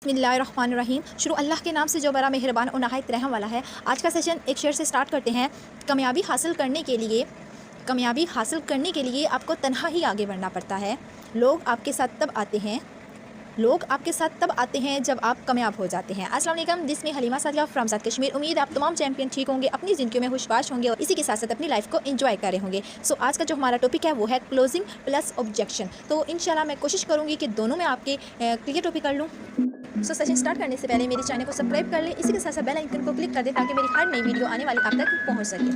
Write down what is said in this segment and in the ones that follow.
बिस्मिल्लाहिर्रहमानिर्रहीम। शुरू अल्लाह के नाम से जो बड़ा मेहरबान और नहायत रहम वाला है। आज का सेशन एक शेर से स्टार्ट करते हैं। कामयाबी हासिल करने के लिए आपको तन्हा ही आगे बढ़ना पड़ता है। लोग आपके साथ तब आते हैं जब आप कामयाब हो जाते हैं। अस्सलाम वालेकुम, दिस में हलीमा सादिया फ्रॉम साउथ कश्मीर। उम्मीद आप तमाम चैंपियन ठीक होंगे, अपनी ज़िंदगी में खुशबाश होंगे और इसी के साथ साथ अपनी लाइफ को एंजॉय कर रहे होंगे। सो आज का जो हमारा टॉपिक है वो है क्लोजिंग प्लस ऑब्जेक्शन। तो इंशाल्लाह मैं कोशिश करूँगी कि दोनों में आपके क्लियर टॉपिक कर लूँ। सो सेशन स्टार्ट करने से पहले मेरे चैनल को सब्सक्राइब कर लें, इसी के साथ साथ बेल आइकन को क्लिक कर दें ताकि मेरी हर नई वीडियो आने वाली आप तक पहुँच सके।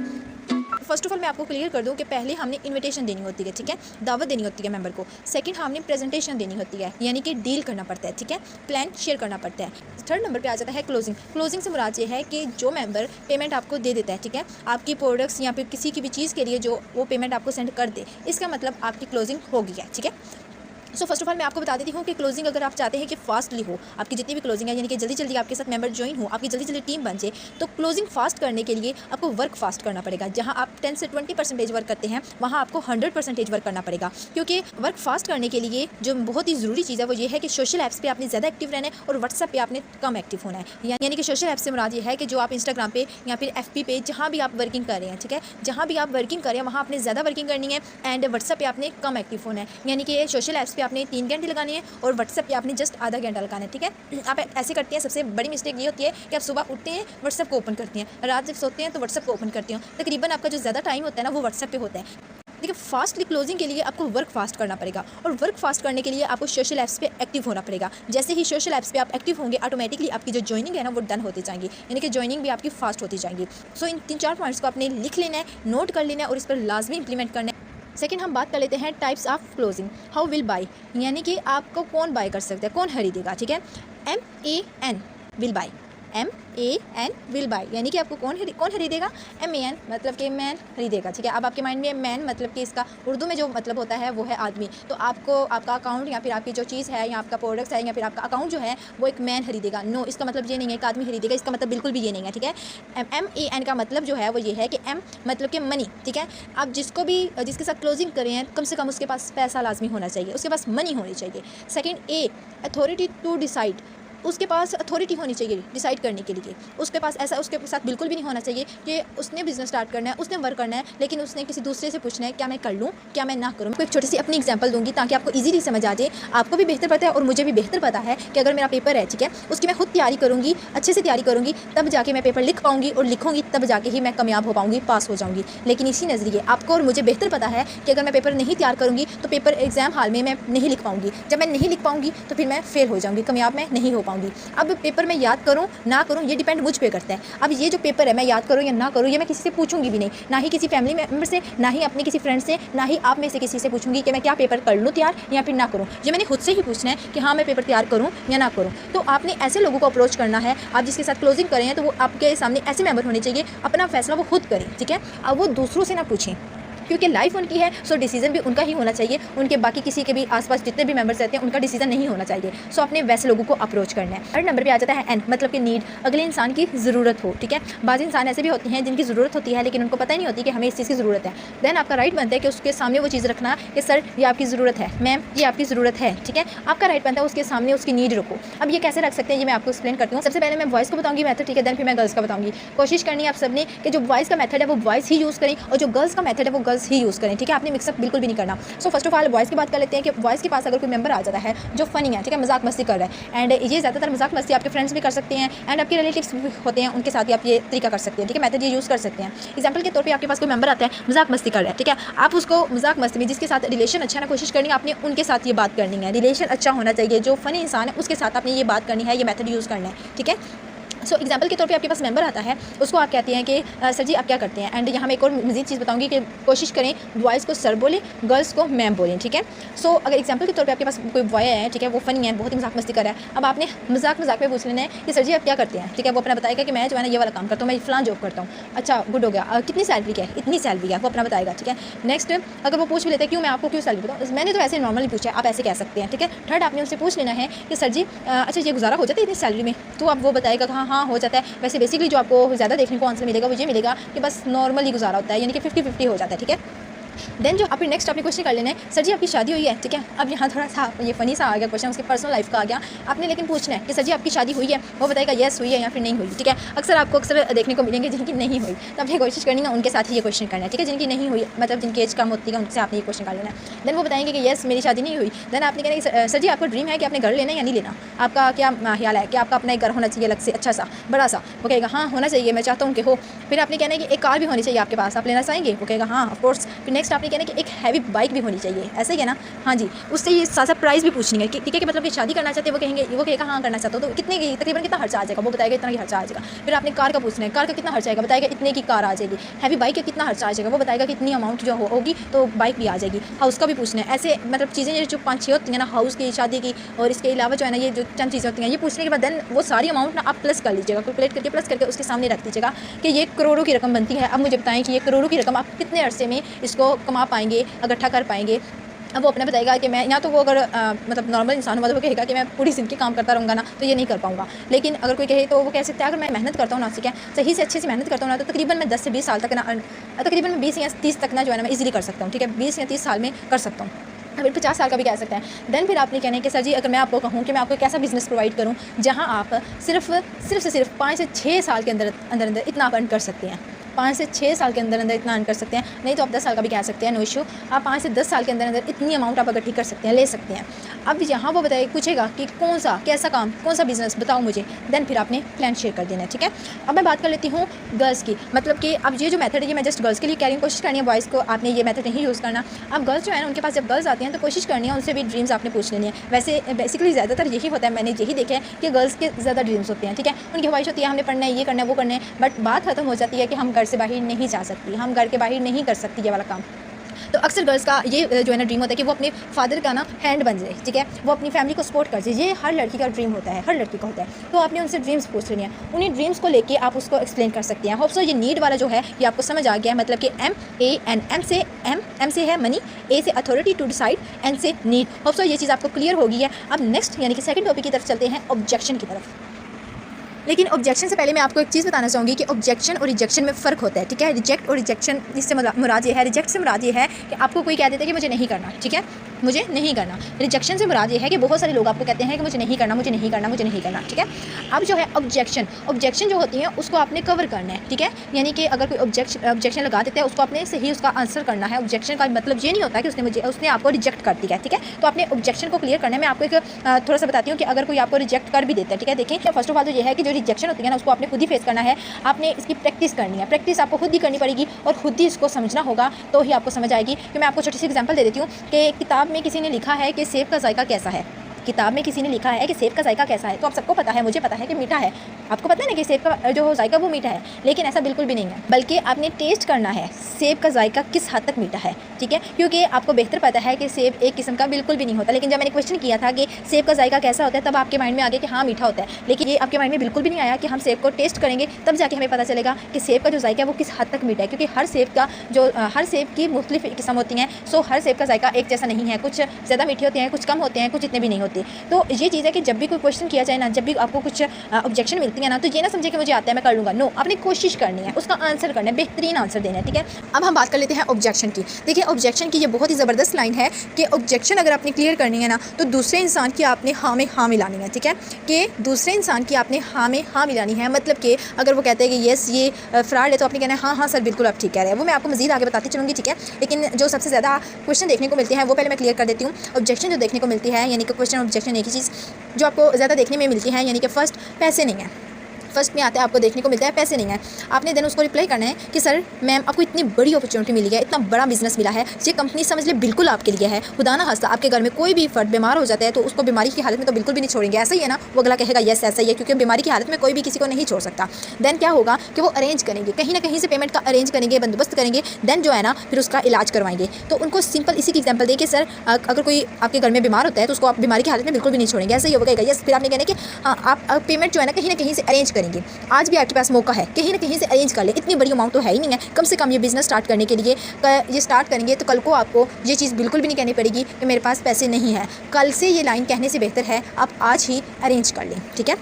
फर्स्ट ऑफ ऑल मैं आपको क्लियर कर दूं कि पहले हमने इनविटेशन देनी होती है, ठीक है, दावत देनी होती है मेंबर को। सेकंड हमने प्रेजेंटेशन देनी होती है, यानी कि डील करना पड़ता है, ठीक है, प्लान शेयर करना पड़ता है। थर्ड नंबर पे आ जाता है क्लोजिंग। क्लोजिंग से मुराद ये है कि जो मेंबर पेमेंट आपको दे देता है, ठीक है, आपकी प्रोडक्ट्स या फिर किसी की भी चीज़ के लिए जो वो पेमेंट आपको सेंड कर दे, इसका मतलब आपकी क्लोजिंग हो गई है, ठीक है। सो फर्स्ट ऑफ ऑल मैं आपको बता देती हूँ कि क्लोजिंग अगर आप चाहते हैं कि फास्टली हो, आपकी जितनी भी क्लोजिंग है, यानी कि जल्दी जल्दी आपके साथ मेंबर ज्वाइन हो, आपकी जल्दी जल्दी टीम बन जाए, तो क्लोजिंग फास्ट करने के लिए आपको वर्क फास्ट करना पड़ेगा। जहाँ आप 10 से 20% वर्क करते हैं, वहाँ आपको 100% वर्क करना पड़ेगा। क्योंकि वर्क फास्ट करने के लिए जो बहुत ही ज़रूरी चीज़ है वो ये है कि सोशल ऐप्स पर आपने ज़्यादा एक्टिव रहना है और व्हाट्सएप पर आपने कम एक्टिव होना है। यानी कि सोशल ऐप से मुराद ये है कि जो आप इंस्टाग्राम पे या फिर FB पे जहाँ भी आप वर्किंग कर रहे हैं, ठीक है, जहाँ भी आप वर्किंग कर रहे हैं वहाँ आपने ज़्यादा वर्किंग करनी है एंड व्हाट्सएप पे आपने कम एक्टिव होना है। यानी कि सोशल ऐप्स पे आपने 3 घंटे लगानी है और व्हाट्सएप पे आपने जस्ट आधा घंटा लगाना है, ठीक है। आप ऐसे करते हैं, सबसे बड़ी मिस्टेक ये होती है कि आप सुबह उठते हैं व्हाट्सएप को ओपन करते हैं, रात जब सोते हैं तो व्हाट्सएप को ओपन करते हैं। तकरीबन आपका जो ज़्यादा टाइम होता है ना वो व्हाट्सएप पे होता है। देखिए, फास्टली क्लोजिंग के लिए आपको वर्क फास्ट करना पड़ेगा और वर्क फास्ट करने के लिए आपको सोशल ऐप्स पे एक्टिव होना पड़ेगा। जैसे ही सोशल ऐप्स पे आप एक्टिव होंगे, ऑटोमेटिकली आपकी जो ज्वाइनिंग है ना वो डन होती जाएंगी, यानी कि ज्वाइनिंग भी आपकी फास्ट होती जाएंगी। सो इन 3-4 पॉइंट्स को आपने लिख लेना है, नोट कर लेना है और इस पर लाजमी इंप्लीमेंट करना है। सेकंड हम बात कर लेते हैं types of closing. How will buy, यानी कि आपको कौन बाय कर सकता है, कौन खरीदेगा, ठीक है। MAN will buy, MAN will buy, यानी कि आपको कौन खरीदेगा, MAN मतलब कि मैन खरीदेगा, ठीक है। अब आपके माइंड में मैन मतलब कि इसका उर्दू में जो मतलब होता है वो है आदमी, तो आपको आपका अकाउंट या फिर आपकी जो चीज़ है या आपका प्रोडक्ट्स है या फिर आपका अकाउंट जो है वो एक मैन खरीदेगा। नो, इसका मतलब ये नहीं है कि आदमी खरीदेगा, इसका मतलब बिल्कुल भी ये नहीं है, ठीक है। MAN का मतलब जो है वो ये है कि M मतलब कि मनी, ठीक है। आप जिसके साथ क्लोजिंग करें हैं, कम से कम उसके पास पैसा लाजमी होना चाहिए, उसके पास मनी होनी चाहिए। Second A, authority to decide, उसके पास अथॉरिटी होनी चाहिए डिसाइड करने के लिए। उसके पास ऐसा उसके साथ बिल्कुल भी नहीं होना चाहिए कि उसने बिजनेस स्टार्ट करना है, उसने वर्क करना है, लेकिन उसने किसी दूसरे से पूछना है क्या मैं कर लूँ, क्या मैं ना करूँ। मैं एक छोटी सी अपनी एग्जांपल दूंगी ताकि आपको इजीली समझ आ जाए। आपको भी बेहतर पता है और मुझे भी बेहतर पता है कि अगर मेरा पेपर है, ठीक है, उसकी मैं खुद तैयारी करूँगी, अच्छे से तैयारी करूँगी, तब जाके मैं पेपर लिख पाऊँगी और लिखूँगी तब जाके ही मैं कामयाब हो पाऊँगी, पास हो जाऊँगी। लेकिन इसी नज़रिए आपको और मुझे बेहतर पता है कि अगर मैं पेपर नहीं तैयार करूँगी तो पेपर एग्जाम हाल में मैं नहीं लिख पाऊँगी। जब मैं नहीं लिख पाऊँगी तो फिर मैं फेल हो जाऊँगी, कामयाब मैं नहीं हो पाऊँगी। अब पेपर मैं याद करूँ ना करूँ ये डिपेंड मुझ पे करता है। अब ये जो पेपर है मैं याद करूँ या ना करूँ ये मैं किसी से पूछूंगी भी नहीं, ना ही किसी फैमिली मेम्बर से, ना ही अपने किसी फ्रेंड से, ना ही आप में से किसी से पूछूंगी कि मैं क्या पेपर कर लूँ तैयार या फिर ना करूँ। ये मैंने खुद से ही पूछना है कि हाँ मैं पेपर तैयार करूँ या ना करूँ। तो आपने ऐसे लोगों को अप्रोच करना है, आप जिसके साथ क्लोजिंग करें हैं तो वो आपके सामने ऐसे मेंबर होने चाहिए, अपना फैसला वो खुद करें, ठीक है। अब वो दूसरों से ना पूछें क्योंकि लाइफ उनकी है, सो डिसीजन भी उनका ही होना चाहिए। उनके बाकी किसी के भी आसपास जितने भी मेंबर्स रहते हैं उनका डिसीजन नहीं होना चाहिए। सो अपने वैसे लोगों को अप्रोच करना है। थर्ड नंबर पे आ जाता है N, मतलब कि नीड, अगले इंसान की ज़रूरत हो, ठीक है। बाज़ इंसान ऐसे भी होते हैं जिनकी ज़रूरत होती है लेकिन उनको पता ही नहीं होती कि हमें इस चीज़ की ज़रूरत है। देन आपका राइट बनता है कि उसके सामने वो चीज़ रखना कि सर ये आपकी ज़रूरत है, मैम ये आपकी ज़रूरत है, ठीक है। आपका राइट बनता है उसके सामने उसकी नीड रखो। अब ये कैसे रख सकते हैं ये मैं आपको एक्सप्लेन करती हूँ। सबसे पहले मैं बॉयज़ को बताऊँगी मेथड, ठीक है, देन फिर मैं गर्ल्स का बताऊँगी। कोशिश करनी है आप सबने कि जो बॉयज़ का मेथड है वो बॉयज़ ही यूज़ करें और जो गर्ल्स का मेथड है वो गर्ल्स ही यूज़ करें, ठीक है। आपने मिक्सअप बिल्कुल भी नहीं करना। So first of all boys की बात कर लेते हैं कि बॉयज़ के पास अगर कोई मेंबर आ जाता है जो फनी है, ठीक है, मजाक मस्ती कर रहा है, एंड ये ज़्यादातर मजाक मस्ती आपके फ्रेंड्स भी कर सकते हैं एंड आपके रिलेटिव्स भी होते हैं, उनके साथ भी आप ये तरीका कर सकते हैं, ठीक है, मेथड ये यूज़ कर सकते हैं। एग्जाम्पल के तौर पर आपके पास कोई मेंबर आता है मजाक मस्ती कर रहा है, ठीक है, आप उसको मजाक मस्ती में जिसके साथ रिलेशन अच्छा ना, कोशिश करनी है आपने उनके साथ ये बात करनी है, रिलेशन अच्छा होना चाहिए, जो फनी इंसान है उसके साथ आपने ये बात करनी है, ये मेथड यूज़ करना है, ठीक है। सो एग्जाम्पल के तौर पे आपके पास मेंबर आता है, उसको आप कहते हैं कि सर जी आप क्या करते हैं, एंड यहाँ मैं एक और मज़ीद चीज़ बताऊंगी कि कोशिश करें बॉयज़ को सर बोलें, गर्ल्स को मैम बोलें, ठीक है। सो अगर एग्जाम्पल के तौर पे आपके पास कोई बॉय है, ठीक है, वो फनी है, बहुत ही मजाक मस्ती कर रहा है, अब आपने मजाक में पूछ लेना है कि सर जी आप क्या करते हैं, ठीक है। वो अपना बताएगा कि मैं जो है ना ये वाला काम करता हूँ, मैं फ़लाँ जॉब करता हूँ। अच्छा गुड हो गया, कितनी सैलरी है, इतनी सैलरी है, वो अपना बताएगा, ठीक है। नेक्स्ट अगर वो पूछ भी लेते हैं क्यों मैं आपको क्यों सैलरी बताऊँ, मैंने तो ऐसे नॉर्मली पूछा, आप ऐसे कह सकते हैं, ठीक है। थर्ड आपने उससे पूछ लेना है कि सर जी अच्छा ये गुजारा हो जाता है इतनी सैलरी में, तो अब वो बताएगा हाँ हाँ हो जाता है। वैसे बेसिकली जो आपको ज़्यादा देखने को आंसर मिलेगा वो ये मिलेगा कि बस नॉर्मली गुजारा होता है, यानी कि 50-50 हो जाता है, ठीक है। देन जो आप नेक्स्ट आपने क्वेश्चन कर लेना है, सर जी आपकी शादी हुई है, ठीक है। अब यहाँ थोड़ा सा ये फनी सा आ गया क्वेश्चन, उसके पर्सनल लाइफ का आ गया। आपने लेकिन पूछना है कि सर जी आपकी शादी हुई है, वो बताएगा येस हुई है या फिर नहीं हुई, ठीक है। अक्सर देखने को मिलेंगे जिनकी नहीं हुई, तो आपने कोशिश करनी है उनके साथ ही ये क्वेश्चन करना है, ठीक है। जिनकी नहीं हुई मतलब जिनकी एज कम होती है उनसे आपने ये क्वेश्चन कर लेना है। देन वो बताएंगे कि येस मेरी शादी नहीं हुई। देन आपने कहना कि सर जी आपका ड्रीम है कि आपने घर लेना है या नहीं लेना, आपका क्या ख्याल है कि आपका अपना एक घर होना चाहिए अलग से अच्छा सा बड़ा सा। वो कहेगा हाँ होना चाहिए, मैं चाहता हूँ कि हो। फिर आपने कहना है कि एक कार भी होनी चाहिए आपके पास, आप लेना चाहेंगे, वो कहेगा हाँ ऑफ कोर्स। फिर नेक्स्ट आपने कहना है कि एक हैवी बाइक भी होनी चाहिए, ऐसे ही है ना, हाँ जी। उससे ये साथ प्राइस भी पूछनी है कि ठीक है कि मतलब कि शादी करना चाहते हैं, वो कहेगा हाँ करना चाहता हूँ, तो कितने की तकरीबन कितना खर्चा आ जाएगा, वो बताएगा इतना की खर्चा आ जाएगा। फिर आपने कार का पूछना है, कार का कितना खर्चा आएगा, बताएगा इतने की कार आ जाएगी। हैवी बाइक का कितना खर्चा आ जाएगा, वो बताएगा कि इतनी अमाउंट जो होगी तो बाइक भी आ जाएगी। हाउस का भी पूछना है। ऐसे मतलब चीज़ें जो 5-6 होती हैं ना, हाउस की, शादी की, और इसके अलावा जो है ना ये जो चंद चीज़ें होती हैं, ये पूछने के बाद देन वो सारी अमाउंट ना आप प्लस कर लीजिएगा, कैलकुलेट करके प्लस करके उसके सामने रख दीजिएगा कि ये करोड़ों की रकम बनती है। अब मुझे बताएं कि ये करोड़ों की रकम आप कितने अरसे में इसको कमा पाएंगे, इकट्ठा कर पाएंगे। अब वो अपना बताएगा कि मैं या तो वो अगर मतलब नॉर्मल इंसान हुआ तो वो कहेगा कि मैं पूरी ज़िंदगी काम करता रहूँगा ना, तो ये नहीं कर पाऊँगा। लेकिन अगर कोई कहे तो वो कह सकता है अगर मैं मेहनत करता हूँ ना, ठीक है, सही से अच्छे से मेहनत करता हूँ ना, तो तकरीबन मैं 10 से 20 साल तक ना, तकरीबन मैं 20 या 30 तक ना जो है ना मैं इजीली कर सकता हूँ, ठीक है। 20 या 30 साल में कर सकता हूँ, फिर 50 साल का भी कह सकते हैं। देन फिर आपने कहना है कि सर जी अगर मैं आपको कहूँ कि मैं आपको एक ऐसा बिज़नेस प्रोवाइड करूँ जहाँ आप सिर्फ 5 से 6 साल के अंदर इतना आप अर्न कर सकते हैं। 5 से 6 साल के अंदर इतना अर्न कर सकते हैं, नहीं तो आप 10 साल का भी कह सकते हैं, नो इशू। आप 5 से 10 साल के अंदर इतनी अमाउंट आप इकट्ठी कर सकते हैं, ले सकते हैं। अब यहाँ वो बताइए, पूछेगा कि कौन सा कैसा काम, कौन सा बिज़नेस बताओ मुझे। देन फिर आपने प्लान शेयर कर देना है, ठीक है। अब मैं बात कर लेती हूँ गर्ल्स की, मतलब कि अब ये जो मेथड है ये मैं जस्ट गर्ल्स के लिए कह रही हूँ, कोशिश करनी है बॉयज़ को आपने ये मेथड नहीं यूज़ करना। अब गर्ल्स जो है ना उनके पास जब गर्ल्स आती हैं तो कोशिश करनी है उनसे भी ड्रीम्स आपने पूछ लेनी है। वैसे बेसिकली ज़्यादातर यही होता है, मैंने यही देखा है कि गर्ल्स के ज़्यादा ड्रीम्स होते हैं, ठीक है। उनकी ख्वाहिश होती है हमने पढ़ना है, ये करना है, वो करना है, बट बात खत्म हो जाती है कि हम घर से बाहर नहीं जा सकती, हम घर के बाहर नहीं कर सकती ये वाला काम। तो अक्सर गर्ल्स का ये जो है ना ड्रीम होता है कि वो अपने फादर का ना हैंड बन जाए, ठीक है, वो अपनी फैमिली को सपोर्ट कर जाए। ये हर लड़की का ड्रीम होता है, हर लड़की का होता है। तो आपने उनसे ड्रीम्स पूछ लेनी है, उन्हीं ड्रीम्स को लेके आप उसको एक्सप्लेन कर सकते हैं। होप सो ये नीड वाला जो है ये आपको समझ आ गया है, मतलब कि एम से है मनी, ए से अथॉरिटी टू डिसाइड, एन से नीड। होप सो ये चीज़ आपको क्लियर हो गई है। अब नेक्स्ट यानी कि सेकंड टॉपिक की तरफ चलते हैं, ऑब्जेक्शन की तरफ। लेकिन ऑब्जेक्शन से पहले मैं आपको एक चीज़ बताना चाहूँगी कि ऑब्जेक्शन और रिजेक्शन में फ़र्क होता है, ठीक है। रिजेक्ट और रिजेक्शन इससे मुराद ये है, रिजेक्ट से मुराद ये है कि आपको कोई कह देता है कि मुझे नहीं करना, ठीक है, मुझे नहीं करना। रिजेक्शन से मुराद ये है कि बहुत सारे लोग आपको कहते हैं कि मुझे नहीं करना, मुझे नहीं करना, मुझे नहीं करना, ठीक है। अब जो है ऑब्जेक्शन जो होती है उसको आपने कवर करना है, ठीक है। यानी कि अगर कोई ऑब्जेक्शन लगा देता है उसको आपने सही उसका आंसर करना है। ऑब्जेक्शन का मतलब ये नहीं होता कि उसने आपको रिजेक्ट कर दिया, ठीक है। तो आपने ऑब्जेक्शन को क्लियर करना है। मैं आपको एक थोड़ा सा बताती हूँ कि अगर कोई आपको रिजेक्ट कर भी देता है, ठीक है। देखिए फर्स्ट ऑफ ऑल तो ये है कि जो रिजेक्शन होती है ना उसको आपने खुद ही फेस करना है, आपने इसकी प्रैक्टिस करनी है। प्रैक्टिस आपको खुद ही करनी पड़ेगी और खुद ही इसको समझना होगा, तो ही आपको समझ आएगी। कि मैं आपको छोटी सी एग्जांपल दे देती हूँ कि किताब में किसी ने लिखा है कि सेब का जायका कैसा है। किताब में किसी ने लिखा है कि सेब का जायका कैसा है, तो आप सबको पता है, मुझे पता है कि मीठा है। आपको पता है ना कि सेब का जो जायका वो मीठा है, लेकिन ऐसा बिल्कुल भी नहीं है, बल्कि आपने टेस्ट करना है सेब का जायका किस हद तक मीठा है, ठीक है। क्योंकि आपको बेहतर पता है कि सेब एक किस्म का बिल्कुल भी नहीं होता। लेकिन जब मैंने क्वेश्चन किया था कि सेब का जायका कैसा होता है, तब आपके माइंड में आ गया कि हाँ मीठा होता है। लेकिन ये आपके माइंड में बिल्कुल भी नहीं आया कि हम सेब को टेस्ट करेंगे तब जाके हमें पता चलेगा कि सेब का जो जायका है वो किस हद तक मीठा है। क्योंकि हर सेब की मुख्तलिफ किस्म होती हैं, सो हर सेब का जायका एक जैसा नहीं है। कुछ ज़्यादा मीठे होते हैं, कुछ कम होते हैं, कुछ इतने भी नहीं होते। तो ये चीज़ है कि जब भी कोई क्वेश्चन किया जाए ना, जब भी आपको कुछ ऑब्जेक्शन मिलती है ना, तो ये ना समझे कि मुझे आता है मैं कर लूँगा। नो, आपने कोशिश करनी है, उसका आंसर करना है, बेहतरीन आंसर देना है, ठीक है। अब हम बात कर लेते हैं ऑब्जेक्शन की। देखिए ऑब्जेक्शन की ये बहुत ही ज़बरदस्त लाइन है कि ऑब्जेक्शन अगर आपने क्लियर करनी है ना, तो दूसरे इंसान की आपने हाँ में हाँ मिलानी है, ठीक है। कि दूसरे इंसान की आपने हाँ में हाँ मिलानी है। मतलब कि अगर वो कहते हैं कि येस ये फ्रॉड है, तो आपने कहना है हाँ हाँ सर बिल्कुल आप ठीक कह रहे हैं। वो मैं आपको मज़ीद आगे बताती चलूँगी, ठीक है। लेकिन जो सबसे ज़्यादा क्वेश्चन देखने को मिलते हैं वो पहले मैं क्लियर कर देती हूँ। ऑब्जेक्शन जो देखने को मिलती है, यानी कि क्वेश्चन ऑब्जेक्शन एक ही चीज़ जो आपको ज़्यादा देखने में मिलती है, यानी कि फ़र्स्ट पैसे नहीं है। फर्स्ट में आता है आपको देखने को मिलता है पैसे नहीं है। आपने देन उसको रिप्लाई करना है कि सर मैम आपको इतनी बड़ी अपॉर्चुनिटी मिली है, इतना बड़ा बिजनेस मिला है, ये कंपनी समझ ले बिल्कुल आपके लिए है। खुदा ना खास्ता आपके घर में कोई भी फर्द बीमार हो जाता है तो उसको बीमारी की हालत में तो बिल्कुल भी नहीं छोड़ेंगे, ऐसा ही है ना। वो अगला कहेगा यस ऐसा ही है, क्योंकि बीमारी की हालत में कोई भी किसी को नहीं छोड़ सकता। देन क्या होगा कि वो अरेंज करेंगे, कहीं ना कहीं से पेमेंट का अरेंज करेंगे, बंदोबस्त करेंगे। देन जो है ना फिर उसका इलाज करवाएंगे। तो उनको सिंपल इसी की एग्जाम्पल दे कि सर अगर कोई आपके घर में बीमार होता है तो उसको आप बीमारी की हालत में बिल्कुल भी नहीं छोड़ेंगे, ऐसा ही होगा यस। फिर आपने कहना कि आप पेमेंट जो है ना कहीं से अरेंज करेंगे। आज भी आपके पास मौका है, कहीं ना कहीं से अरेंज कर ले। इतनी बड़ी अमाउंट तो है ही नहीं है, कम से कम ये बिज़नेस स्टार्ट करने के लिए ये स्टार्ट करेंगे तो कल को आपको ये चीज़ बिल्कुल भी नहीं कहनी पड़ेगी कि मेरे पास पैसे नहीं है। कल से ये लाइन कहने से बेहतर है आप आज ही अरेंज कर लें, ठीक है।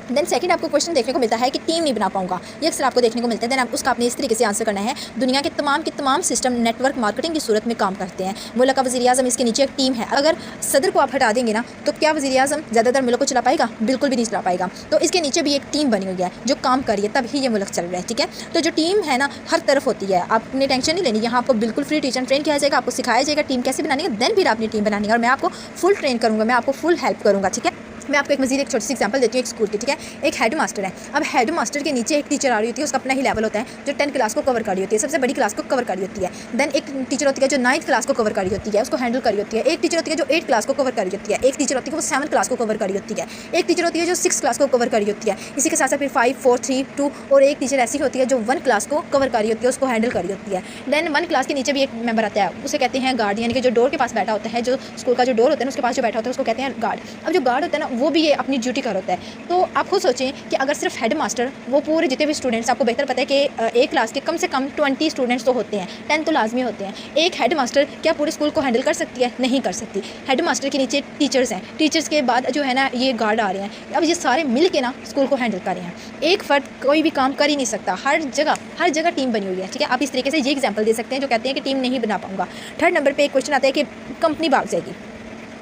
देन सेकंड आपको क्वेश्चन देखने को मिलता है कि टीम नहीं बना पाऊंगा, ये अक्सर आपको देखने को मिलता है। देन आप उसका आपने इस तरीके से आंसर करना है, दुनिया के तमाम सिस्टम नेटवर्क मार्केटिंग की सूरत में काम करते हैं। मुल्क का वज़ीर आज़म, इसके नीचे एक टीम है। अगर सदर को आप हटा देंगे ना तो क्या वज़ीर आज़म ज़्यादातर मुल्क को चला पाएगा? बिल्कुल भी नहीं चला पाएगा। तो इसके नीचे भी एक टीम बनी हुई है जो काम कर रही है, तभी ये मुल्क चल रहा है, ठीक है। तो जो टीम है ना हर तरफ होती है, आपने टेंशन नहीं लेनी। यहाँ आपको बिल्कुल फ्री टीचर ट्रेन किया जाएगा, आपको सिखाया जाएगा टीम कैसे बनानी है, देन फिर आपने टीम बनानी है। और मैं आपको फुल ट्रेन करूँगा, मैं आपको फुल हेल्प करूँगा, ठीक है। मैं आपको एक मज़ीद एक छोटी सी एग्जांपल देती हूँ एक स्कूल की, ठीक है। एक हेड मास्टर है। अब हेड मास्टर के नीचे एक टीचर आ रही होती है, उसका अपना ही लेवल होता है, जो 10 क्लास को कवर कर रही होती है, सबसे बड़ी क्लास को कवर कर रही होती है। देन एक टीचर होती है जो 9th क्लास को कवर कर रही होती है, उसको हैंडल कर रही होती है। एक टीचर होती है जो 8th क्लास को कवर कर रही होती है। एक टीचर होती है वो 7th क्लास को कवर कर रही होती है। एक टीचर होती है जो 6th क्लास को कवर कर रही होती है। इसी के साथ साथ फिर 5, 4, 3, 2 और एक टीचर ऐसी होती है जो 1 क्लास को कवर कर रही होती है, उसको हैंडल कर रही होती है। देन 1 क्लास के नीचे भी एक मेंबर आता है, उसे कहते हैं गार्ड, यानी कि जो डोर के पास बैठा होता है, जो स्कूल का जो डोर होता है उसके पास जो बैठा होता है उसको कहते हैं गार्ड। अब जो गार्ड होता है ना वो भी ये अपनी ड्यूटी कर होता है। तो आप खुद सोचें कि अगर सिर्फ हेड मास्टर, वो पूरे जितने भी स्टूडेंट्स, आपको बेहतर पता है कि एक क्लास के कम से कम 20 स्टूडेंट्स तो होते हैं, 10 तो लाजमी होते हैं। एक हेड मास्टर क्या पूरे स्कूल को हैंडल कर सकती है? नहीं कर सकती। हेड मास्टर के नीचे टीचर्स हैं, टीचर्स के बाद जो है ना ये गार्ड आ रहे हैं। अब ये सारे मिल के ना स्कूल को हैंडल कर रहे हैं। एक फ़र्द कोई भी काम कर ही नहीं सकता, हर जगह टीम बनी हुई है, ठीक है। आप इस तरीके से ये एग्जाम्पल दे सकते हैं जो कहते हैं कि टीम नहीं बना पाऊंगा। थर्ड नंबर पर एक क्वेश्चन आता है कि कंपनी भाग जाएगी,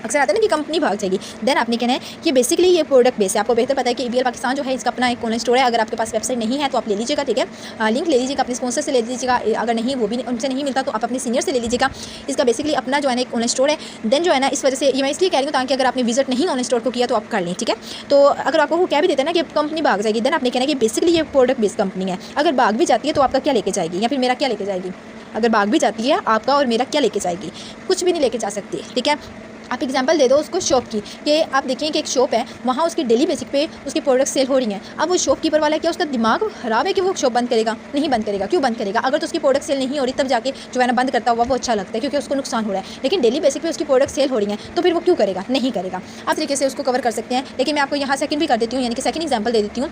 अक्सर आता है ना कि कंपनी भाग जाएगी। देन आपने कहना है कि बेसिकली ये प्रोडक्ट बेस है। आपको बेहतर पता है कि EBL पाकिस्तान जो है इसका अपना एक ऑनलाइन स्टोर है। अगर आपके पास वेबसाइट नहीं है तो आप ले लीजिएगा, ठीक है। लिंक ले लीजिएगा, अपने स्पॉन्सर से ले लीजिएगा। अगर नहीं वो भी उनसे नहीं मिलता तो आप अपने सीनियर से ले लीजिएगा। इसका बेसिकली अपना जो है ना एक ऑनलाइन स्टोर है। देन जो है ना इस वजह से ये मैं इसलिए कह रही हूँ ताकि अगर आपने विजिट नहीं ऑनलाइन स्टोर को किया तो आप कर लें, ठीक है। तो अगर आपको वो क्या भी देता है ना कि कंपनी भाग जाएगी, देन आपने कहना है कि बेसिकली ये प्रोडक्ट बेस्ड कंपनी है। अगर भाग भी जाती है तो आपका क्या लेके जाएगी या फिर मेरा क्या लेके जाएगी? अगर भाग भी जाती है आपका और मेरा क्या लेके जाएगी? कुछ भी नहीं लेके जा सकती, ठीक है। आप एग्जांपल दे दो उसको शॉप की, कि आप देखिए कि एक शॉप है, वहाँ उसकी डेली बेसिक पे उसकी प्रोडक्ट सेल हो रही हैं। अब वो शॉपकीपर वाला क्या उसका दिमाग खराब है कि वो शॉप बंद करेगा? नहीं बंद करेगा। क्यों बंद करेगा? अगर तो उसकी प्रोडक्ट सेल नहीं हो रही तब जाके जो है ना बंद करता हुआ वो अच्छा लगता है क्योंकि उसको नुकसान हो रहा है। लेकिन डेली बेसिक पे उसकी प्रोडक्ट सेल हो रही हैं तो फिर वो क्यों करेगा? नहीं करेगा। आप तरीके से उसको कवर कर सकते हैं। लेकिन मैं आपको यहाँ सेकंड भी कर देती हूँ, यानी कि सेकंड एग्जाम्पल दे देती हूँ।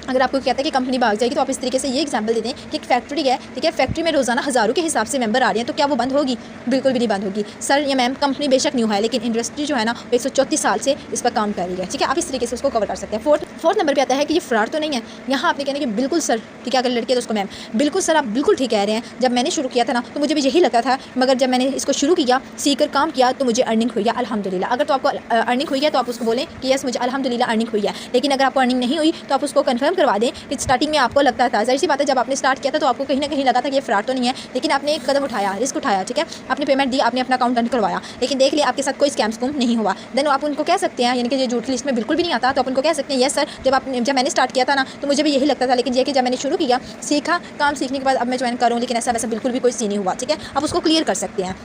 अगर आपको कहता है कि कंपनी भाग जाएगी तो आप इस तरीके से ये एग्जांपल देते हैं कि एक फैक्ट्री है, ठीक है। फैक्ट्री में रोज़ाना हज़ारों के हिसाब से मेंबर आ रहे हैं, तो क्या वो बंद होगी? बिल्कुल भी नहीं बंद होगी। सर या मैम कंपनी बेशक न्यू है लेकिन इंडस्ट्री जो है ना 134 साल से इस पर काम कर रही है, ठीक है। आप इस तरीके से उसको कवर कर सकते हैं। फोर्थ नंबर पर आता है कि ये फ्रॉड तो नहीं है। यहाँ आपने कहना कि बिल्कुल सर, ठीक है। अगर लड़के तो उसको मैम, बिल्कुल सर आप बिल्कुल ठीक कह रहे हैं। जब मैंने शुरू किया था ना तो मुझे भी यही लगता था, मगर जब मैंने इसको शुरू किया, सीख कर काम किया तो मुझे अर्निंग हुई है अल्हम्दुलिल्लाह। अगर तो आपको अर्निंग हुई है तो आप उसको बोलें कि यस मुझे अल्हम्दुलिल्लाह अर्निंग हुई है। लेकिन अगर आपको अर्निंग नहीं हुई तो आप उसको कन्फर्म करवा दें कि स्टार्टिंग में आपको लगता था, ज़ाहिर सी बात है जब आपने स्टार्ट किया था तो आपको कहीं ना कहीं लगा था कि ये फ्रॉड तो नहीं है, लेकिन आपने एक कदम उठाया, रिस्क उठाया, ठीक है। आपने पेमेंट दी, आपने अपना अकाउंट रन करवाया, लेकिन देख लिया आपके साथ कोई स्कैम स्कूम नहीं हुआ। देन आप उनको कह सकते हैं, यानी कि ये झूठ की लिस्ट में बिल्कुल भी नहीं आता, तो आप उनको कह सकते हैं यस सर जब मैंने स्टार्ट किया था ना तो मुझे भी यही लगता था, लेकिन ये कि जब मैंने शुरू किया, सीखा, काम सीखने के बाद अब मैं ज्वाइन करूँ, लेकिन ऐसा वैसा बिल्कुल भी कोई सीन नहीं हुआ, ठीक है। आप उसको क्लियर कर सकते हैं।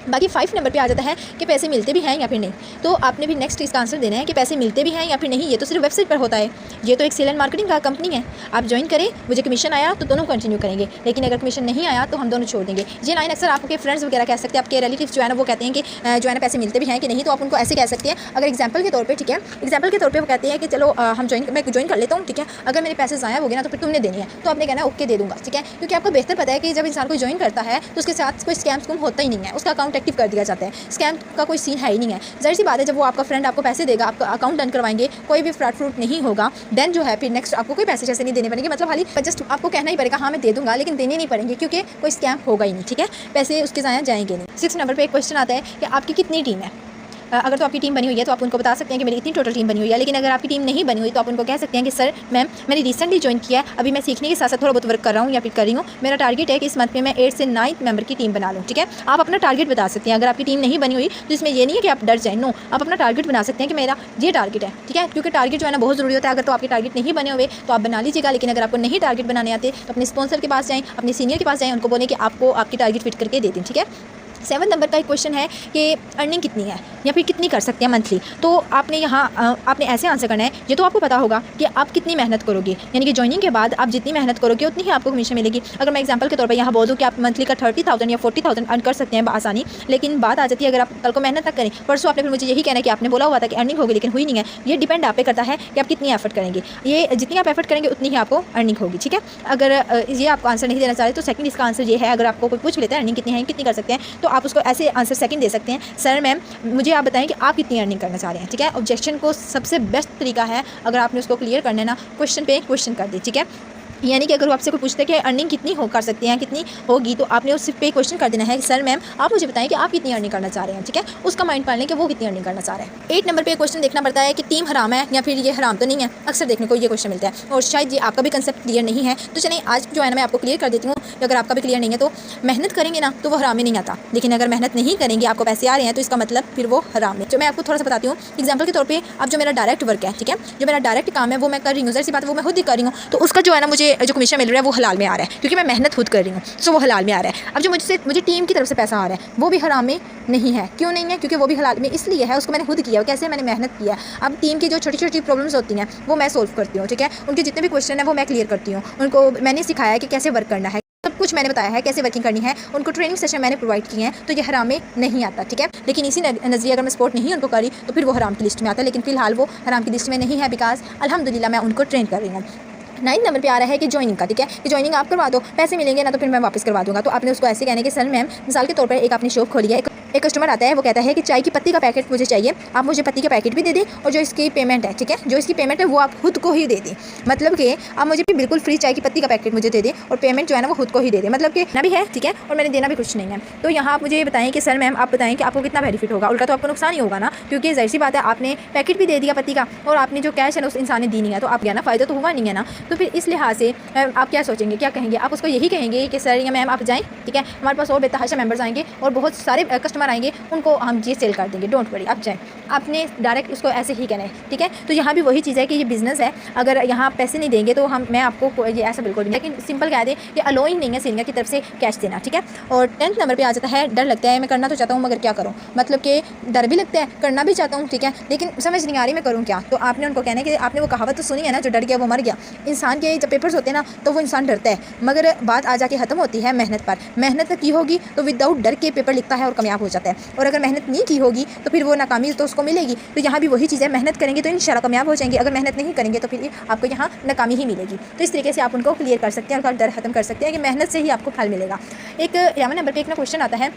बाकी 5 नंबर पे आ जाता है कि पैसे मिलते भी हैं या फिर नहीं। तो आपने भी नेक्स्ट इसका आंसर देना है कि पैसे मिलते भी हैं या फिर नहीं। ये तो सिर्फ वेबसाइट पर होता है, ये तो एक सेल एंड मार्केटिंग का कंपनी है। आप ज्वाइन करें, मुझे कमीशन आया तो दोनों कंटिन्यू करेंगे, लेकिन अगर कमीशन नहीं आया तो हम दोनों छोड़ देंगे। ये लाइन अक्सर आपके फ्रेंड्स वगैरह कह सकते हैं, आपके रिलेटिव्स जो है ना वो कहते हैं कि जो है ना पैसे मिलते भी हैं कि नहीं, तो आप उनको ऐसे कह सकते हैं। अगर एग्जाम्पल के तौर पर, ठीक है, एग्जाम्पल के तौर पर वो कहते हैं कि चलो मैं ज्वाइन कर लेता हूँ, ठीक है। अगर मेरे पैसे ज़ाया हो गए ना तो फिर तुमने देनी है, तो आपने कहना ओके दे दूँगा, ठीक है। क्योंकि आपको बेहतर पता है कि जब इंसान को ज्वाइन करता है तो उसके साथ कोई स्कैम स्कूम होता ही नहीं है, उसका अकाउंट एक्टिव कर दिया जाता है। स्कैम का कोई सीन है ही नहीं है। ज़ाहिर सी बात है जब वो आपका फ्रेंड आपको पैसे देगा, आपका अकाउंट रन करवाएंगे, कोई भी फ्रॉड नहीं होगा, देन जो है फिर नेक्स्ट आपको कोई पैसे जैसे नहीं देने पड़ेंगे। मतलब खाली जस्ट आपको कहना ही पड़ेगा हाँ मैं दे दूंगा, लेकिन देने नहीं पड़ेंगे क्योंकि कोई स्कैम होगा ही नहीं, ठीक है। पैसे उसके ज़ाया जाएंगे नहीं। 6 नंबर पर एक क्वेश्चन आता है कि आपकी कितनी टीम है। अगर तो आपकी टीम बनी हुई है तो आप उनको बता सकते हैं कि मेरी इतनी टोटल टीम बनी हुई है। लेकिन अगर आपकी टीम नहीं बनी हुई तो आप उनको कह सकते हैं कि सर मैम मैंने रिसेंटली ज्वाइन किया है, अभी मैं सीखने के साथ साथ थोड़ा बहुत वर्क कर रहा हूँ या फिर कर रही हूँ। मेरा टारगेट है कि इस मंथ में मैं 8 से 9 मेंबर की टीम बना लूँ, ठीक है। आप अपना टारगेट बता सकते हैं। अगर आपकी टीम नहीं बनी हुई तो इसमें ये नहीं है कि आप डर जाएं, नो, आप अपना टारगेट बना सकते हैं कि मेरा ये टारगेट है, ठीक है। क्योंकि टारगेट जो है ना बहुत ज़रूरी होता है। अगर तो आपके टारगेट नहीं बने हुए तो आप बना लीजिएगा, लेकिन अगर आपको नहीं टारगेट बनाने आते तो अपने स्पॉन्सर के पास जाएँ, अपने सीनियर के पास जाएँ, उनको बोलें कि आपको आपकी टारगेट फिट करके दे दें, ठीक है। 7 नंबर का एक क्वेश्चन है कि अर्निंग कितनी है या फिर कितनी कर सकते हैं मंथली। तो आपने यहाँ आपने ऐसे आंसर करना है, ये तो आपको पता होगा कि आप कितनी मेहनत करोगे, यानी कि ज्वाइनिंग के बाद आप जितनी मेहनत करोगे उतनी ही आपको कमीशन मिलेगी। अगर मैं एग्जांपल के तौर पर यहाँ बोल दूँ कि आप मंथली का 30,000 या 40,000 अर्न कर सकते हैं आसानी, लेकिन बात आ जाती है अगर आप कल को मेहनत तक करें। परसों आपने फिर मुझे यही कहना है कि आपने बोला हुआ था कि अर्निंग होगी लेकिन हुई नहीं है। ये डिपेंड आप पे करता है कि आप कितनी एफर्ट करेंगे। ये जितनी आप एफर्ट करेंगे उतनी ही आपको अर्निंग होगी, ठीक है। अगर ये आपको आंसर नहीं देना चाहते तो सेकंड इसका आंसर ये है, अगर आपको कोई पूछ लेता है अर्निंग कितनी है, कितनी कर सकते हैं, तो आप उसको ऐसे आंसर सेकंड दे सकते हैं, सर मैम मुझे आप बताएं कि आप कितनी अर्निंग करना चाह रहे हैं, ठीक है। ऑब्जेक्शन को सबसे बेस्ट तरीका है, अगर आपने उसको क्लियर करना है ना, क्वेश्चन पे क्वेश्चन कर दी, ठीक है। यानी कि अगर वो आपसे कोई पूछते हैं कि अर्निंग कितनी कर सकते हैं, कितनी होगी, तो आपने उस पे क्वेश्चन कर देना है, सर मैम आप मुझे बताएं कि आप कितनी अर्निंग करना चाह रहे हैं, ठीक है। उसका माइंड पाल लें कि वो कितनी अर्निंग करना चाह रहे हैं। 8 नंबर पे क्वेश्चन देखना पड़ता है कि टीम हराम है या फिर ये हराम तो नहीं है, अक्सर देखने को ये क्वेश्चन मिलता है और शायद ये आपका भी कंसेप्ट क्लियर नहीं है। तो चलिए आज जो है ना मैं आपको क्लियर कर देती हूँ। अगर आपका भी क्लियर नहीं है तो मेहनत करेंगे ना तो वो हराम में नहीं आता, लेकिन अगर मेहनत नहीं करेंगे, आपको पैसे आ रहे हैं, तो इसका मतलब फिर वो हराम है। जो मैं आपको थोड़ा सा बताती हूँ एग्जाम्पल के तौर पर, अब जो मेरा डायरेक्ट वर्क है, ठीक है, जो मेरा डायरेक्ट काम है वो मैं कर रही हूँ, जैसी बात वो मैं खुद ही कर रही हूँ, तो उसका जो है ना मुझे जो कमीशन मिल रहा है वो हलाल में आ रहा है, क्योंकि मैं मेहनत खुद कर रही हूँ, सो वो हलाल में आ रहा है। अब जो मुझे टीम की तरफ से पैसा आ रहा है वो भी हराम में नहीं है। क्यों नहीं है? क्योंकि वो भी हलाल में इसलिए है, उसको मैंने खुद किया, कैसे मैंने मेहनत किया। अब टीम की जो छोटी छोटी प्रॉब्लम्स होती हैं वो मैं सोल्व करती हूँ, ठीक है। उनके जितने भी क्वेश्चन है वो मैं क्लियर करती हूँ, उनको मैंने सिखाया है कि कैसे वर्क करना है, सब कुछ मैंने बताया है कैसे वर्किंग करनी है, उनको ट्रेनिंग सेशन मैंने प्रोवाइड किए हैं, तो ये हराम में नहीं आता, ठीक है। लेकिन इसी नज़रिए अगर मैं सपोर्ट नहीं उनको करी तो फिर वो हराम की लिस्ट में आता है, लेकिन फिलहाल वो हराम की लिस्ट में नहीं है, बिकॉज अल्हम्दुलिल्लाह मैं उनको ट्रेन कर रही हूँ। 9 नंबर पे आ रहा है कि ज्वाइनिंग का, ठीक है, कि ज्वाइनिंग आप करवा दो, पैसे मिलेंगे ना तो फिर मैं वापस करवा दूंगा। तो आपने उसको ऐसे कहने कि सर मैम मिसाल के तौर पर एक आपने शॉप खोली है, एक कस्टमर आता है, वो कहता है कि चाय की पत्ती का पैकेट मुझे चाहिए, आप मुझे पत्ती का पैकेट भी दे दें और जो इसकी पेमेंट है, ठीक है, जो इसकी पेमेंट है वो आप खुद को ही दे दें, मतलब कि आप मुझे भी बिल्कुल फ्री चाय की पत्ती का पैकेट मुझे दे दें और पेमेंट जो है ना वो खुद को ही दे दें, मतलब कि ना भी है, ठीक है, और मैंने देना भी कुछ नहीं है। तो यहाँ आप मुझे ये बताएं कि सर मैम आप बताएं कि आपको कितना बेनिफिट होगा, उल्टा तो आपको नुकसान ही होगा ना, क्योंकि जाहिर सी बात है आपने पैकेट भी दे दिया पत्ती का और आपने जो कैश है ना उस इंसान ने दी नहीं है, तो आप गया ना, फ़ायदा तो हुआ नहीं है ना। तो फिर इस लिहाज से आप क्या सोचेंगे, क्या कहेंगे, आप उसको यही कहेंगे कि सर या मैम आप जाएँ, ठीक है, हमारे पास और बेतहाशा मेंबर्स आएंगे और बहुत सारे कस्टमर आएंगे, उनको हम ये सेल कर देंगे, डोंट वरी आप जाएँ। आपने डायरेक्ट उसको ऐसे ही कहना है, ठीक है। तो यहाँ भी वही चीज़ है कि ये बिज़नेस है, अगर यहाँ आप पैसे नहीं देंगे तो मैं आपको ये ऐसा बिल्कुल नहीं, लेकिन सिंपल कह दें कि अलोइंग नहीं है सीनियर की तरफ से कैश देना, ठीक है। और 10th नंबर पे आ जाता है डर लगता है, मैं करना तो चाहता हूँ मगर क्या करूँ, मतलब कि डर भी लगता है, करना भी चाहता हूँ, ठीक है, लेकिन समझ नहीं आ रही मैं करूँ क्या। तो आपने उनको कहना है कि आपने वो कहावत तो सुनी है ना, जो डर गया वो मर गया। इंसान के जब पेपर्स होते हैं ना तो वो इंसान डरता है, मगर बात आ जाके ख़त्म होती है मेहनत पर। मेहनत की होगी तो विदाउट डर के पेपर लिखता है और कामयाब हो जाता है, और अगर मेहनत नहीं की होगी तो फिर वो नाकामी तो उसको मिलेगी। तो यहाँ भी वही चीज़ है, मेहनत करेंगे तो इंशाल्लाह कामयाब हो जाएंगे, अगर मेहनत नहीं करेंगे तो फिर आपको यहाँ नाकामी ही मिलेगी। तो इस तरीके से आप उनको क्लियर कर सकते हैं और डर खत्म कर सकते हैं कि मेहनत से ही आपको फल मिलेगा। एक 11 नंबर पर एक ना क्वेश्चन आता है,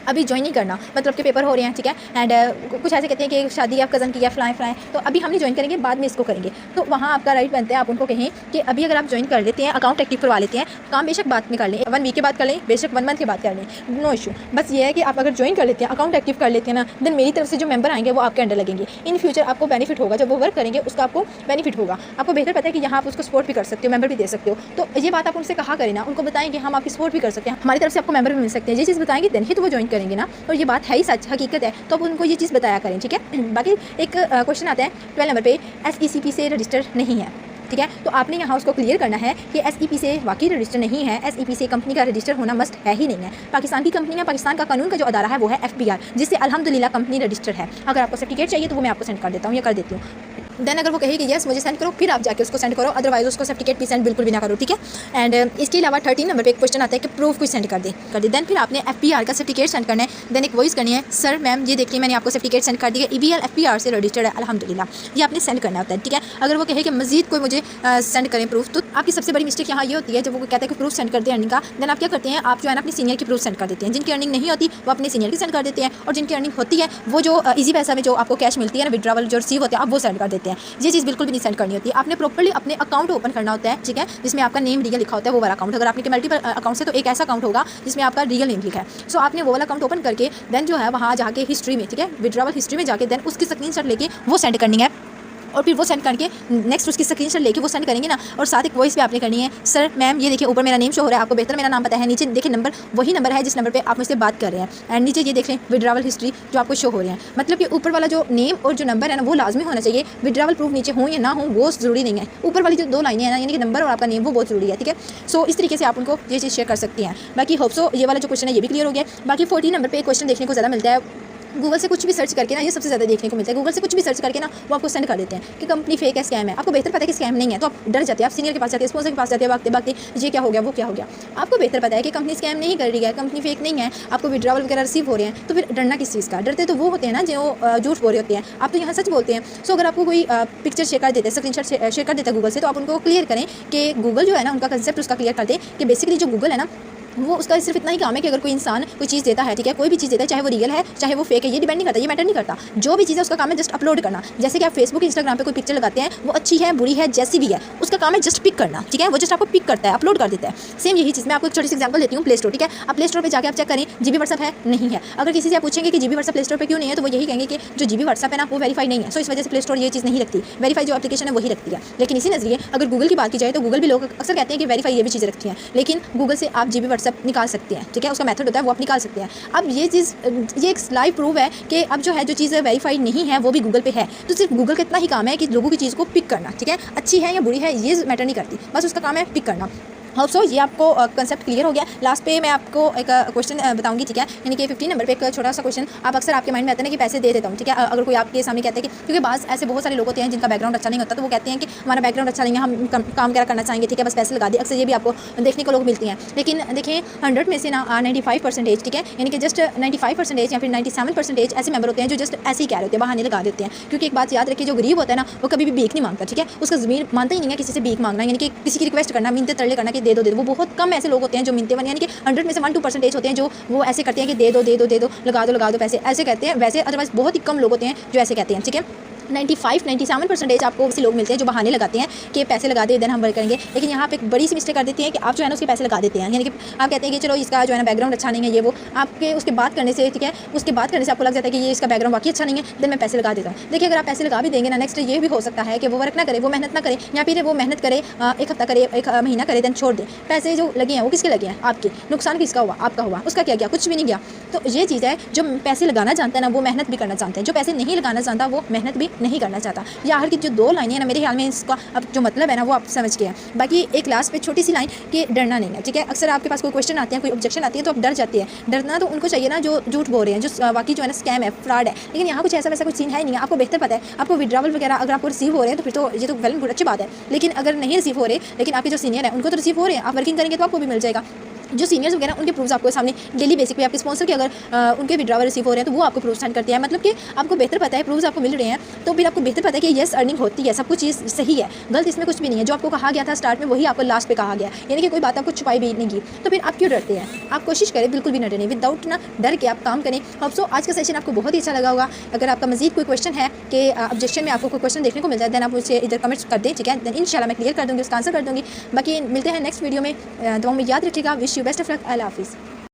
अभी ज्वाइन नहीं करना, मतलब कि पेपर हो रहे हैं, ठीक है, एंड कुछ ऐसे कहते हैं कि शादी आप कज़न की या फ्लाएँ तो अभी हम नहीं ज्वाइन करेंगे, बाद में इसको करेंगे। तो वहाँ आपका राइट बनता है, आप उनको कहें कि अभी अगर आप ज्वाइन कर लेते हैं, अकाउंट एक्टिव करवा लेते हैं, काम बेशक बाद में कर लें, 1 वीक के बाद कर लें, बेशक 1 मंथ के बाद कर लें, नो इशू। बस ये है कि आप अगर ज्वाइन कर लेते हैं, अकाउंट एक्टिव कर लेते हैं ना, देन मेरी तरफ से जो मेंबर आएंगे वो आपके अंडर लगेंगे। इन फ्यूचर आपको बेनिफिट होगा, जब वो वर्क करेंगे उसका आपको बेनिफिट होगा। आपको बेहतर पता है कि यहाँ आप उसको सपोर्ट भी कर सकते हो, मेंबर भी दे सकते हो। तो ये बात आप उनसे कहा करें ना, उनको बताएं कि हम आपकी सपोर्ट भी कर सकते हैं, हमारी तरफ से आपको मेंबर भी मिल सकते हैं। ये चीज़ बताएंगे देन ही तो वो ज्वाइन करेंगे ना, और ये बात है ही सच हकीकत है, तो आप उनको ये चीज़ बताया करें, ठीक है। बाकी एक क्वेश्चन आता है 12 नंबर पे, SECP से रजिस्टर नहीं है, ठीक है। तो आपने यहाँ उसको क्लियर करना है कि SEP से वाकई रजिस्टर नहीं है, SEP से कंपनी का रजिस्टर होना मस्ट है ही नहीं है। पाकिस्तान की कंपनी है, पाकिस्तान का कानून का जो अदारा है वो है FBR, जिससे अल्हम्दुलिल्लाह कंपनी रजिस्टर है। अगर आपको सर्टिफिकेट चाहिए तो वो मैं आपको सेंड कर देता हूँ या कर देती हूँ। देन अगर वो कहे कि यस मुझे सेंड करो, फिर आप जाके उसको सेंड करो, अदरवाइज उसको सर्टिफिकेट भी सेंड बिल्कुल भी ना करो, ठीक है। एंड इसके अलावा 13 नंबर पे एक क्वेश्चन आता है कि प्रूफ कुछ सेंड कर दे। देन फिर आपने FPR का सर्टिफिकेट सेंड करना है, देन एक वॉइस करनी है, सर मैम ये देखिए मैंने आपको सर्टिफिकेट सेंड कर दिया, EBL FPR से रजिस्टर्ड है अल्हम्दुलिल्लाह, ये आपने सेंड करना होता है, ठीक है। अगर वो कहे कि मजीद कोई मुझे सेंड करें प्रूफ, तो आपकी सबसे बड़ी मिस्टेक यहाँ ये होती है, जब वो कहता है कि प्रूफ सेंड कर दे अर्निंग का, देन आप क्या करते हैं, आप जो है ना अपनी सीनियर की प्रूफ सेंड कर देते हैं। जिनकी अर्निंग नहीं होती वो अपने सीनियर की सेंड कर देते हैं, और जिनकी अर्निंग होती है वो जो ईजी पैसा में जो आपको कैश मिलती है ना, विड्रॉवल जो रिसीव होते हैं, आप वो सेंड कर देते हैं। ये चीज़ बिल्कुल भी नहीं सेंड करनी होती है। आपने प्रॉपर्ली अपने अकाउंट ओपन करना होता है, ठीक है, जिसमें आपका नेम रियल लिखा होता है, वो वाला अकाउंट। अगर आपने मल्टीपल अकाउंट से तो एक ऐसा अकाउंट होगा जिसमें आपका रियल नेम लिखा है। सो आपने वो वाला अकाउंट ओपन करके देन जो है वहाँ जाके हिस्ट्री में, ठीक है, विड्रॉवल हिस्ट्री में जाके देन उसकी स्क्रीनशॉट लेके वो सेंड करनी है, और फिर वो सेंड करके नेक्स्ट उसकी स्क्रीनशॉट लेके वो सेंड करेंगे ना, और साथ एक वॉइस पे आपने करनी है, सर मैम ये देखिए ऊपर मेरा नेम शो हो रहा है, आपको बेहतर मेरा नाम पता है, नीचे देखिए नंबर वही नंबर है जिस नंबर पे आप मुझसे बात कर रहे हैं, एंड नीचे ये देख लें विड्रॉवल हिस्ट्री जो आपको शो हो रहे हैं। मतलब कि ऊपर वाला जो नेम और जो नंबर है ना वो लाजमी होना चाहिए, विड्रॉवल प्रूफ नीचे हो या ना हो वो ज़रूरी नहीं है। ऊपर वाली जो 2 लाइनें हैं ना, यानी कि नंबर और आपका नेम, वो बहुत ज़रूरी है, ठीक है। सो इस तरीके से आप उनको ये चीज़ शेयर कर सकती हैं। बाकी होप सो ये वाला जो क्वेश्चन है ये भी क्लियर हो गया। बाकी 14 नंबर पर एक क्वेश्चन देखने को ज़्यादा मिलता है, गूगल से कुछ भी सर्च करके ना, ये सबसे ज़्यादा देखने को मिलता है, गूगल से कुछ भी सर्च करके ना वो आपको सेंड कर देते हैं कि कंपनी फेक है, स्कैम है। आपको बेहतर पता है कि स्कैम नहीं है, तो आप डर जाते हैं, आप सीनियर के पास जाते हैं, स्पॉन्सर के पास जाते हैं, भागते भागते ये क्या हो गया वो क्या हो गया। आपको बेहतर पता है कि कंपनी स्कैम नहीं कर रही है, कंपनी फेक नहीं है, आपको विड्रॉवल वगैरह रिसीव हो रहे हैं, तो फिर डरना किस चीज़ का। डरते तो वो होते हैं ना जो झूठ बोल रहे होते हैं, आप तो यहाँ सच बोलते हैं। सो अगर आपको कोई पिक्चर शेयर कर देते हैं, स्क्रीनशॉट शेयर कर देता है गूगल से, तो आप उनको क्लियर करें कि गूगल जो है ना उनका कंसेप्ट उसका क्लियर कर दे कि बेसिकली जो गूगल है ना वो उसका सिर्फ इतना ही काम है कि अगर कोई इंसान कोई चीज़ देता है, ठीक है, कोई भी चीज़ देता है, चाहे वो रियल है चाहे वो फेक है, ये डिपेंड नहीं करता, ये मैटर नहीं करता। जो भी चीज़ है उसका काम है जस्ट अपलोड करना। जैसे कि आप फेसबुक इंस्टाग्राम पे कोई पिक्चर लगाते हैं, वो अच्छी है बुरी है जैसी भी है, उसका काम है जस्ट पिक करना, ठीक है, वो जस्ट आपको पिक करता है, अपलोड कर देता है। सेम यही चीज़ मैं आपको एक छोटी सी एग्जांपल देती हूँ, प्ले स्टोर, ठीक है। आप प्ले स्टोर पर जाकर आप चेक करें जीबी व्हाट्सएप है नहीं है। अगर किसी से आप पूछेंगे कि जीबी व्हाट्सएप प्ले स्टोर पर क्यों नहीं है, तो वो यही कहेंगे कि जो जीबी व्हाट्सएप है ना वो वेरीफाई नहीं है, सो इस वजह से प्ले स्टोर ये चीज़ नहीं रखती, वेरीफाई जो एप्लीकेशन है वही रखती है। लेकिन इसी नजरिए अगर गूगल की बात की जाए तो गूगल भी लोग अक्सर कहते हैं कि वेरीफाई ये भी चीज़ें रखती हैं, लेकिन गूगल से आप जीबी व्हाट्सएप निकाल सकते हैं, ठीक है, उसका मेथड होता है वो आप निकाल सकते हैं। अब ये चीज़ ये एक लाइव प्रूव है कि अब जो है जो चीज़ वेरीफाइड नहीं है वो भी गूगल पे है, तो सिर्फ गूगल का इतना ही काम है कि लोगों की चीज़ को पिक करना, ठीक है, अच्छी है या बुरी है ये मैटर नहीं करती, बस उसका काम है पिक करना। होप सो ये आपको कंसेप्ट क्लियर हो गया। लास्ट पे मैं आपको एक क्वेश्चन बताऊंगी, ठीक है, यानी कि 15 नंबर पे एक छोटा सा क्वेश्चन आप अक्सर आपके माइंड में आता है ना कि पैसे दे देता हूँ, ठीक है। अगर कोई आपके सामने कहता है कि क्योंकि बाज़ ऐसे बहुत सारे लोग होते हैं जिनका बैकग्राउंड अच्छा नहीं होता, तो वो कहते हैं कि हमारा बैकग्राउंड अच्छा नहीं है, हम काम क्या करना चाहेंगे, ठीक है, बस पैसे लगा दिए। अक्सर ये भी आपको देखने को लोग मिलती हैं। लेकिन देखें 100 में से ना 95%, ठीक है, यानी कि जस्ट 95% या फिर 97% ऐसे मेंबर होते हैं जो जस्ट ऐसे ही कह रहे होते हैं, बहाने लगा देते हैं। क्योंकि एक बात याद रखिए, जो गरीब होता है ना वो कभी भी भीख नहीं मांगता, ठीक है, उसका ज़मीन मानता ही नहीं है किसी से भीख मांगना, यानी कि किसी की रिक्वेस्ट करना, मिनते तरले करना कि दे दो, वो बहुत कम ऐसे लोग होते हैं जो मिलते हैं, यानी कि 100 में से 1-2% होते हैं जो वो ऐसे करते हैं कि दे दो लगा दो पैसे, ऐसे कहते हैं। वैसे अदरवाइज बहुत ही कम लोग होते हैं जो ऐसे कहते हैं, ठीक है। 95-97% आपको ऐसे लोग मिलते हैं जो बहाने लगाते हैं कि पैसे लगा दे देन हम वर्क करेंगे। लेकिन यहाँ पे एक बड़ी सी मिस्टेक कर देती है कि आप जो है ना उसके पैसे लगा देते हैं, यानी कि आप कहते हैं कि चलो इसका जो है ना बैकग्राउंड अच्छा नहीं है, ये वो आपके उसके बात करने से, ठीक है, उसके बात करने से आपको लग जाता है कि ये इसका बैकग्राउंड वाकई अच्छा नहीं है, देन मैं पैसे लगा देता हूँ। देखिए अगर आप पैसे लगा भी देंगे ना, नेक्स्ट ये भी हो सकता है कि वो वर्क ना करे, वो मेहनत ना करे, या फिर वो मेहनत करे 1 हफ्ता करे, 1 महीना करे, देन छोड़ दे। पैसे जो लगे हैं वो किसके लगे हैं? आपके। नुकसान किसका हुआ? आपका हुआ। उसका क्या गया? कुछ भी नहीं गया। तो ये चीज़ है, जो पैसे लगाना जानता है ना वो मेहनत भी करना चाहते हैं, जो पैसे नहीं लगाना चाहता वो मेहनत भी नहीं करना चाहता। या हर की जो 2 लाइनें हैं ना, मेरे ख्याल में इसका अब जो मतलब है ना वो आप समझ गए हैं। बाकी एक लास्ट पे छोटी सी लाइन कि डरना नहीं है, ठीक है। अक्सर आपके पास कोई क्वेश्चन आते हैं, कोई ऑब्जेक्शन आती है तो आप डर जाते हैं। डरना तो उनको चाहिए ना जो झूठ बोल रहे हैं, जो बाकी जो है ना स्कैम है, फ्रॉड है। लेकिन यहाँ कुछ ऐसा वैसा कुछ सीन है नहीं है, आपको बेहतर पता है। आपको विड्रॉवल वगैरह अगर आपको रिसीव हो रहे हैं तो फिर तो ये तो वेल गुड, अच्छी बात है। लेकिन अगर नहीं रिसीव हो रहे, लेकिन आपके जो सीनियर है उनको तो रिसीव हो रहे हैं, आप वर्किंग करेंगे तो आपको भी मिल जाएगा। जो सीनियर्स वगैरह उनके प्रूफ्स आपको सामने डेली बेसिक पे आपके स्पॉन्सर के अगर उनके विड्रॉवल रिसीव हो रहे हैं तो वो आपको प्रूफ स्टैंड करते हैं। मतलब कि आपको बेहतर पता है, प्रूफ्स आपको मिल रहे हैं, तो फिर आपको बेहतर पता है कि येस अर्निंग होती है, सब कुछ चीज़ सही है, गलत इसमें कुछ भी नहीं है। जो आपको कहा गया था स्टार्ट में वही आपको लास्ट पे कहा गया, यानी कि कोई बात आपको छुपाई भी नहीं की। तो फिर आप क्यों डरते हैं? आप कोशिश करें बिल्कुल भी न डरें, विदाउट ना डर के आप काम करें। होप सो आज का सेशन आपको बहुत ही अच्छा लगा होगा। अगर आपका मजीद कोई क्वेश्चन है कि ऑब्जेक्शन में आपको कोई क्वेश्चन देखने को मिल जाए, देन आप मुझे इधर कमेंट्स कर दें, ठीक है, देन इंशाल्लाह मैं क्लियर कर दूँगी, उसका आंसर कर दूँगी। बाकी मिलते हैं नेक्स्ट वीडियो में। दुआ में याद रखिएगा। Wish you best of luck. Allah हाफिज़।